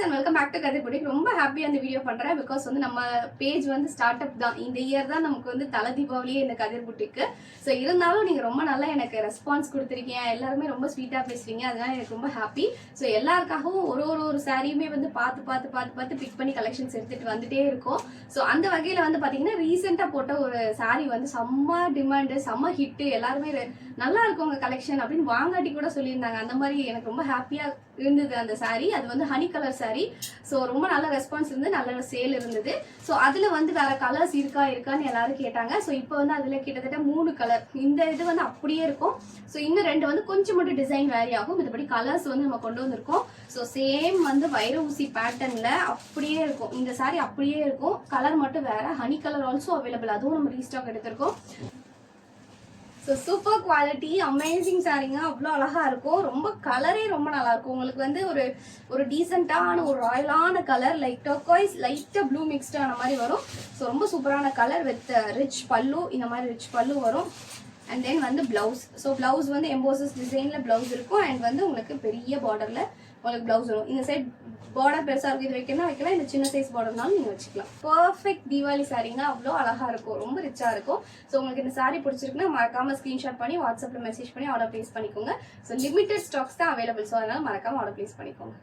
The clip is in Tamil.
அண்ட் வெல்கம் பேக் டு கதை புட்டிக். ரொம்ப ஹாப்பியாக அந்த வீடியோ பண்ணுறேன். பிகாஸ் வந்து நம்ம பேஜ் வந்து ஸ்டார்ட் அப் தான். இந்த இயர் தான் நமக்கு வந்து தலை தீபாவளியே இந்த கதிர் புட்டிக்கு. ஸோ இருந்தாலும் நீங்கள் ரொம்ப நல்லா எனக்கு ரெஸ்பான்ஸ் கொடுத்துருக்கீங்க. எல்லாருமே ரொம்ப ஸ்வீட்டாக பேசுவீங்க. அதனால எனக்கு ரொம்ப ஹாப்பி. ஸோ எல்லாருக்காகவும் ஒரு சாரியுமே வந்து பார்த்து பிக் பண்ணி கலெக்ஷன்ஸ் எடுத்துகிட்டு வந்துட்டே இருக்கோம். ஸோ அந்த வகையில் வந்து பார்த்தீங்கன்னா ரீசெண்டாக போட்ட ஒரு சாரி வந்து செம்ம டிமாண்டு, செம்ம ஹிட்டு. எல்லாருமே நல்லா இருக்கும் உங்கள் கலெக்ஷன் அப்படின்னு வாங்காட்டி கூட சொல்லியிருந்தாங்க. அந்த மாதிரி எனக்கு ரொம்ப ஹாப்பியாக இருந்தது அந்த சாரி. அது வந்து ஹனி கலர் சாரி. ஸோ ரொம்ப நல்ல ரெஸ்பான்ஸ் இருந்து நல்ல சேல் இருந்தது. ஸோ அதில் வந்து வேற கலர்ஸ் இருக்கான்னு எல்லாரும் கேட்டாங்க. ஸோ இப்போ வந்து அதில் கிட்டத்தட்ட 3 கலர். இந்த இது வந்து அப்படியே இருக்கும். ஸோ இன்னும் 2 வந்து கொஞ்சம் மட்டும் டிசைன் வேரி ஆகும். மற்றபடி கலர்ஸ் வந்து நம்ம கொண்டு வந்திருக்கோம். ஸோ சேம் வந்து வைர ஊசி பேட்டர்ன்ல அப்படியே இருக்கும். இந்த சாரி அப்படியே இருக்கும், கலர் மட்டும் வேற. ஹனி கலர் ஆல்சோ அவைலபிள், அதுவும் நம்ம ரீஸ்டாக் எடுத்திருக்கோம். ஸோ சூப்பர் குவாலிட்டி, அமேசிங் சாரீங்க. அவ்வளோ அழகாக இருக்கும். ரொம்ப கலரே ரொம்ப நல்லா இருக்கும். உங்களுக்கு வந்து ஒரு டீசெண்டான ஒரு ராயலான கலர், லைக் டர்காய்ஸ் லைட்டாக ப்ளூ மிக்ஸ்டான மாதிரி வரும். ஸோ ரொம்ப சூப்பரான கலர் வித் ரிச் பல்லு. இந்த மாதிரி ரிச் பல்லு வரும். அண்ட் தென் வந்து பிளவுஸ். ஸோ பிளவுஸ் வந்து எம்போசஸ் டிசைனில் பிளவுஸ் இருக்கும். அண்ட் வந்து உங்களுக்கு பெரிய பார்டரில் உங்களுக்கு பிளவுஸ் வரும். இந்த சைட் பார்டர் பெருசாக இருக்குது, இது வைக்கலாம். இந்த சின்ன சைஸ் பார்டர்னாலும் நீங்கள் வச்சுக்கலாம். பர்ஃபெக்ட் தீபாவளி சாரீங்க. அவ்வளோ அழகாக இருக்கும், ரொம்ப ரிச்சாக இருக்கும். ஸோ உங்களுக்கு இந்த சாரீ பிடிச்சிருக்குன்னா மறக்காமல் ஸ்க்ரீன்ஷாட் பண்ணி வாட்ஸ்அப்பில் மெசேஜ் பண்ணி ஆர்டர் ப்ளேஸ் பண்ணிக்கோங்க. ஸோ லிமிடெட் ஸ்டாக்ஸ் தான் அவைலபிள். ஸோ அதனால் மறக்காமல் ஆர்டர் ப்ளேஸ் பண்ணிக்கோங்க.